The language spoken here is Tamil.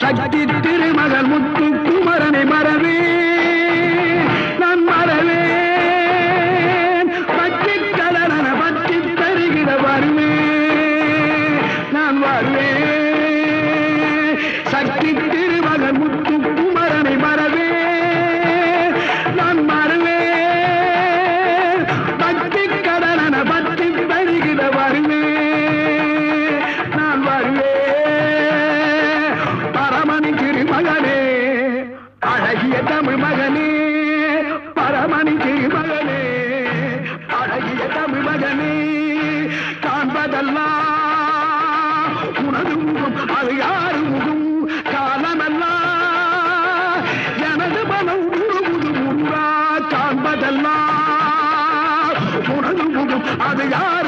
சக்தி திருமகள் முத்து குமரனை மறவே நான் மறவேன் பற்றி கடன பற்றி தருகிற வருவேன் நான் வருவேன் சக்தி திருமகள் முத்து குமரனை மறவே நான் மறவேன் பற்றி கடன பற்றி தருகிற வருவேன் நான் வருவேன் பரமணி திருமகனே அழகிய தமிழ் மகனே பரமணி திருமகனே அழகிய தமிழ் மகனே காண்பதெல்லாம் உனது முகம் அது யாரு முகம் காலமெல்லாம் எனது மனம் உருகுது முருகா காண்பதெல்லாம் உனது முகம் அது யாரு